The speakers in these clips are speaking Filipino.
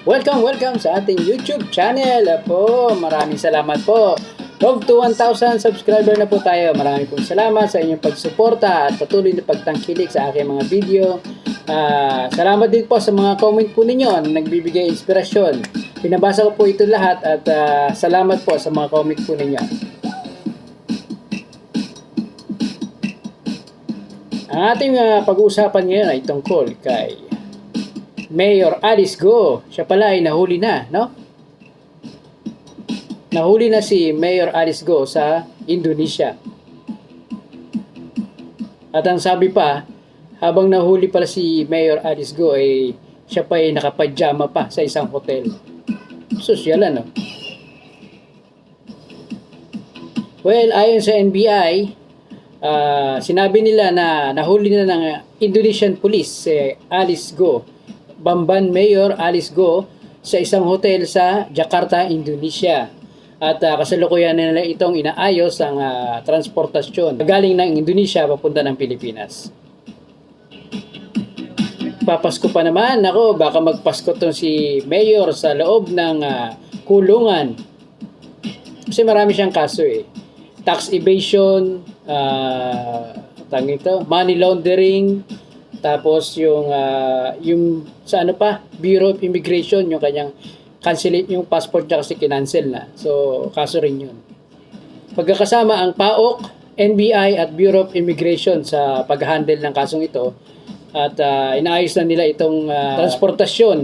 Welcome sa ating YouTube channel po. Maraming salamat po. Road to 1,000 subscriber na po tayo. Maraming pong salamat sa inyong pagsuporta at patuloy na pagtangkilik sa aking mga video. Salamat din po sa mga comment po ninyo na nagbibigay inspirasyon. Pinabasa ko po ito lahat at salamat po sa mga comment po ninyo. Ang ating pag-uusapan ngayon ay tungkol kay Mayor Alice Go. Siya pala ay nahuli na, no? Nahuli na si Mayor Alice Go sa Indonesia. At ang sabi pa, habang nahuli pala si Mayor Alice Go, ay siya pa ay nakapajama pa sa isang hotel. Sosyal, ano? Well, ayon sa NBI, sinabi nila na nahuli na ng Indonesian police si Alice Go, Bamban Mayor Alice Go, sa isang hotel sa Jakarta, Indonesia. At kasalukuyan nila itong inaayos ang transportasyon galing ng Indonesia papunta ng Pilipinas. Papasko pa naman, ako, baka magpasko tong si Mayor sa loob ng kulungan. Kasi marami siyang kaso eh. Tax evasion, money laundering, tapos yung sa ano pa, Bureau of Immigration, yung kanyang yung passport niya kasi kinancel na. So, kaso rin yun. Pagkakasama ang PAOK, NBI at Bureau of Immigration sa pag-handle ng kasong ito. At inaayos na nila itong transportasyon.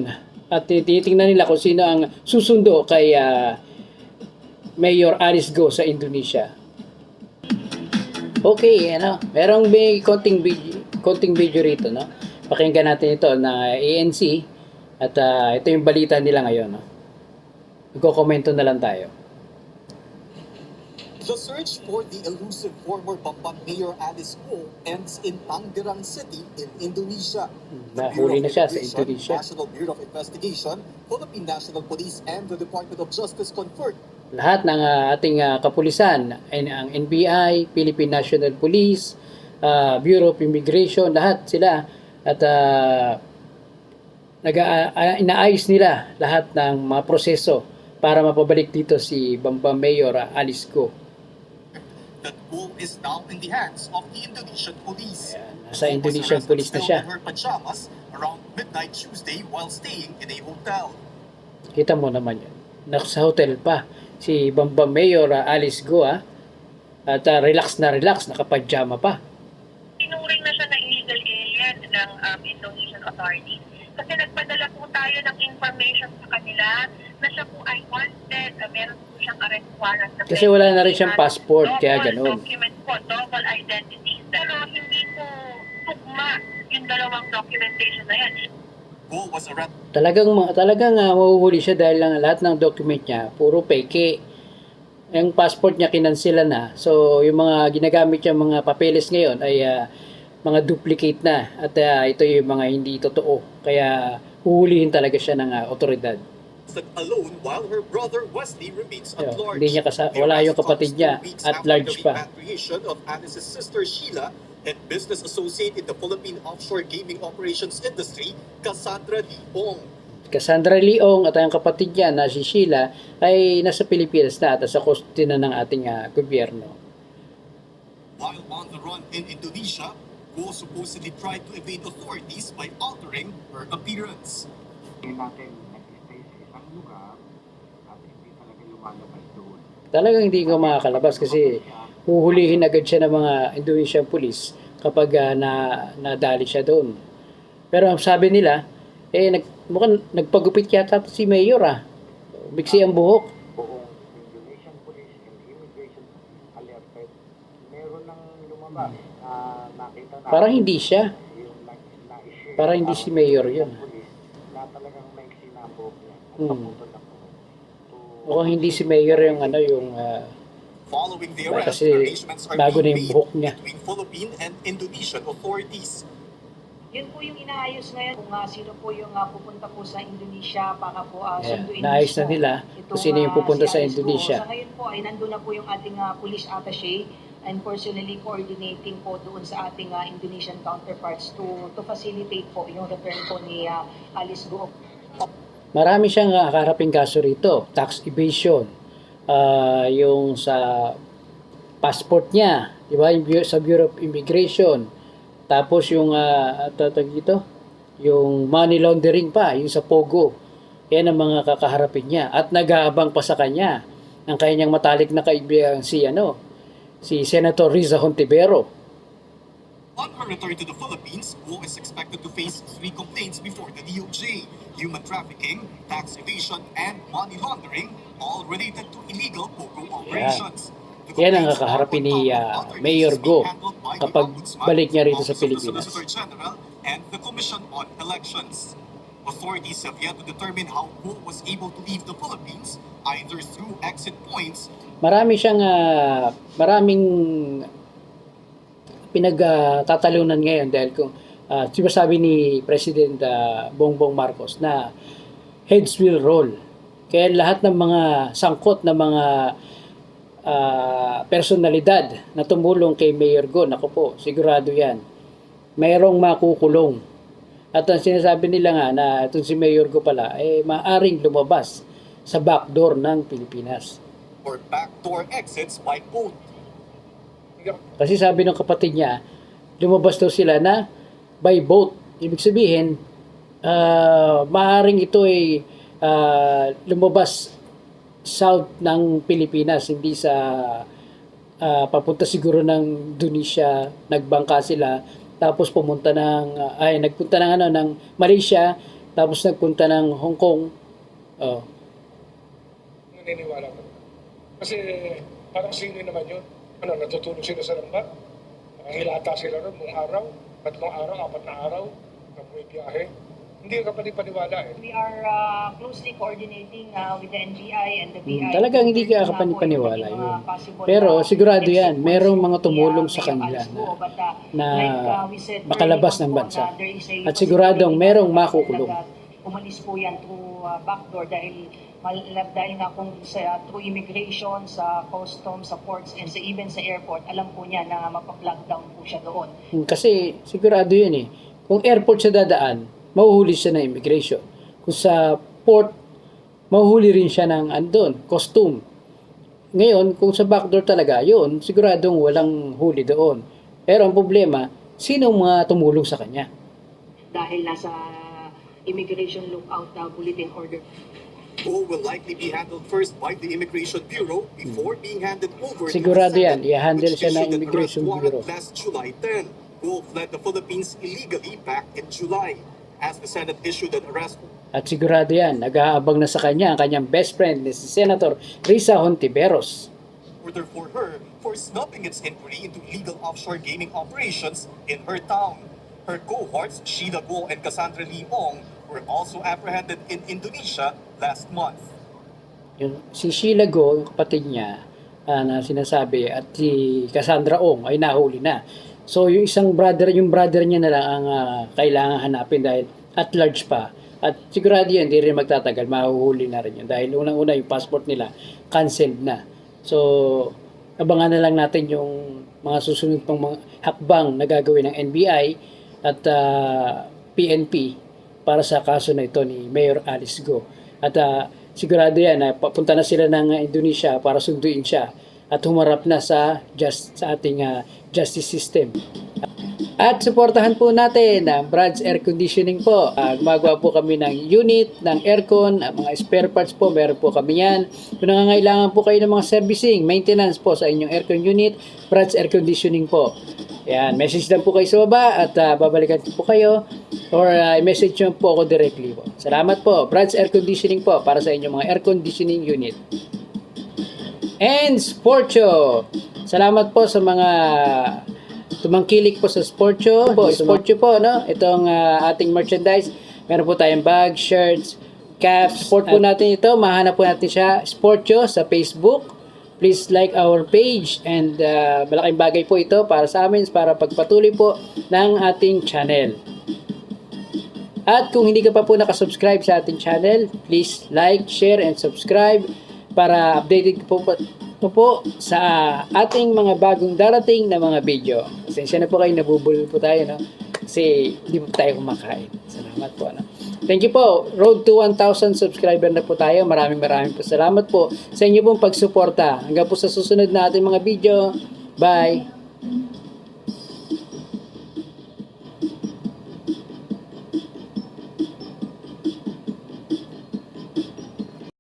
At tinitingnan nila kung sino ang susundo kay Mayor Alice Go sa Indonesia. Okay, may konting video rito, no? Pakinggan natin ito na ANC at ito yung balita nila ngayon, no? Magko-komento na lang tayo. The search for the elusive former Bamban Mayor Alice Go ends in Tangerang City in Indonesia. Nahuli na siya sa Indonesia. National Bureau of Investigation, Philippine National Police, and the Department of Justice confirmed. Lahat ng ating kapulisan, ang NBI, Philippine National Police, Bureau of Immigration, lahat sila at inaayos nila lahat ng mga proseso para mapabalik dito si Bamban Mayor Alice Go. That Go is now in the hands of the Indonesian police. Nasa Indonesian police na siya. In her pajamas around midnight Tuesday while staying in a hotel. Kita mo naman yun. Nasa hotel pa si Bamban Mayor Alice Go, at relax, nakapajama pa. Tinuring na siya na illegal alien ng Indonesian authorities. Kasi nagpadala po tayo ng information sa kanila na siya po ay wanted, meron po siyang arrest warrant. Kasi wala na rin siyang passport, kaya ganun. Document po, double identity. Pero hindi po tugma yung dalawang documentation na yan. Go was arrested. Talagang mahuhuli siya dahil lang lahat ng document niya puro peke. Yung passport niya kinansela na. So yung mga ginagamit niya mga papeles ngayon ay mga duplicate na at ito yung mga hindi totoo. Kaya huhulihin talaga siya ng otoridad. Alone while her brother Wesley remains at large. Hindi niya wala yung kapatid niya at large pa. Of Alice's sister Sheila and business associate in the Philippine offshore gaming operations industry, Cassandra Leong. Cassandra Leong at ang kapatid niya na si Sheila ay nasa Pilipinas na at sa custody na ng ating gobyerno. While on the run in Indonesia, Go supposedly tried to evade authorities by altering her appearance. Talagang hindi ko makakalabas kasi huhulihin agad siya ng mga Indonesian police kapag nadali siya doon. Pero ang sabi nila, mukhang nagpagupit yata si Mayor Biksi ang buhok. Buong Indonesian Police and Immigration alerted. Meron nang lumabas nakita na Parang hindi siya. Parang hindi si Mayor yun. Na talagang may sinabog niya. Mukhang hindi si Mayor yung Following the arrest, kasi arrangements are bago na yung being buhok made niya. between Philippine and Indonesian authorities. Yun po yung inaayos ngayon kung sino po yung pupunta po sa Indonesia para po sunduin. Naayos na nila kung sino yung pupunta sa Indonesia. Sa ngayon po ay nandun na po yung ating police attaché and personally coordinating po doon sa ating Indonesian counterparts to facilitate po yung return po ni Alice Go. Marami siyang kaharaping kaso rito. Tax evasion, yung sa passport niya, di ba? Yung sa Bureau of Immigration. Tapos yung tatag dito, yung money laundering pa, yung sa Pogo. Yan ang mga kakaharapin niya. At nag-aabang pa sa kanya ang kanyang matalik na kaibigan si Senator Riza Hontivero. On her return to the Philippines, Guo is expected to face 3 complaints before the DOJ: human trafficking, tax evasion, and money laundering, all related to illegal POGO operations. The Yan ang complaints are kakaharapin ni on top of other Mayor cases Go being handled by the kapag Ombudsman, balik niya rito sa Office of the Pilipinas. Solicitor General, and the Commission on Elections. Authorities have yet to determine how Guo was able to leave the Philippines, either through exit points Maraming pinagtatalunan ngayon dahil kung diba sabi ni President Bongbong Marcos na heads will roll. Kaya lahat ng mga sangkot na mga personalidad na tumulong kay Mayor Go, naku po, sigurado yan, mayroong makukulong. At ang sinasabi nila nga na itong si Mayor Go pala, maaring lumabas sa backdoor ng Pilipinas. or backdoor exits by boat. Kasi sabi ng kapatid niya, lumabas daw sila na by boat. Ibig sabihin, maaaring ito ay lumabas south ng Pilipinas, hindi sa papunta siguro ng Indonesia, nagbangka sila, tapos nagpunta ng Malaysia, tapos nagpunta ng Hong Kong. Oh. Naniniwala ko. Kasi parang sino naman yun. Natutulog sila sa lambat. Hilata sila ron mong araw, 3 araw, 4 na araw, na may biyahe. Hindi ka paniwala eh. We are closely coordinating with the NBI and the BI. Talagang hindi ka kapani-paniwala yun. Pero sigurado yan, merong mga tumulong sa kanila na makalabas ng bansa. At siguradong merong makukulong. Umalis po yan through backdoor dahil nga kung through immigration, sa customs, sa ports, and even sa airport, alam po niya na mapaplockdown po siya doon. Kasi sigurado yun eh. Kung airport siya dadaan, mahuhuli siya ng immigration. Kung sa port, mahuhuli rin siya ng costume. Ngayon, kung sa backdoor talaga, yun, siguradong walang huli doon. Pero ang problema, sino mga tumulong sa kanya? Dahil nasa immigration lookout bulletin order. Guo will likely be handled first by the Immigration Bureau before being handed over Sigurado to the yan, Senate, i-handle which siya ng issued an Immigration arrest warrant Bureau. last July 10. Guo fled the Philippines illegally back in July. As the Senate issued an arrest At sigurado yan, nag-aabang na sa kanya ang kanyang best friend, si Senator Riza Hontiveros. order for her for snubbing its inquiry into illegal offshore gaming operations in her town. Her cohorts, Sheila Guo and Cassandra Lee Ong, were also apprehended in Indonesia last month. Si Sheila Go, yung kapatid niya, na sinasabi, at si Cassandra Ong ay nahuli na. So yung yung brother niya na lang ang kailangan hanapin dahil at large pa. At sigurado yan, hindi rin magtatagal, mahuhuli na rin yun. Dahil unang-una yung passport nila, canceled na. So, abangan na lang natin yung mga susunod pang mga hakbang na gagawin ng NBI at PNP para sa kaso na ito ni Mayor Alice Go. At sigurado yan na papunta na sila ng Indonesia para sunduin siya at humarap na sa ating justice system. At suportahan po natin ang Brad's Air Conditioning po. Gumagawa po kami ng unit, ng aircon, mga spare parts po, meron po kami yan. Kung nangangailangan po kayo ng mga servicing, maintenance po sa inyong aircon unit, Brad's Air Conditioning po. Yan, message lang po kayo sa baba at babalikan po kayo or message nyo po ako directly po. Salamat po. Brad's Air Conditioning po para sa inyong mga air conditioning unit. And Sportcho. Salamat po sa mga tumangkilik po sa Sportcho. Sportcho po, no? Itong ating merchandise. Meron po tayong bag, shirts, caps. Support po natin ito. Mahanap po natin siya, Sportcho, sa Facebook. Please like our page and malaking bagay po ito para sa amin, para pagpatuloy po ng ating channel. At kung hindi ka pa po nakasubscribe sa ating channel, please like, share, and subscribe para updated po sa ating mga bagong darating na mga video. Pasensya na po kayo, nabubulol po tayo, no? Kasi hindi po tayo kumakain. Salamat po. Ano? Thank you po. Road to 1,000 subscriber na po tayo. Maraming po salamat po sa inyo pong pagsuporta. Hanggang po sa susunod na ating mga video. Bye!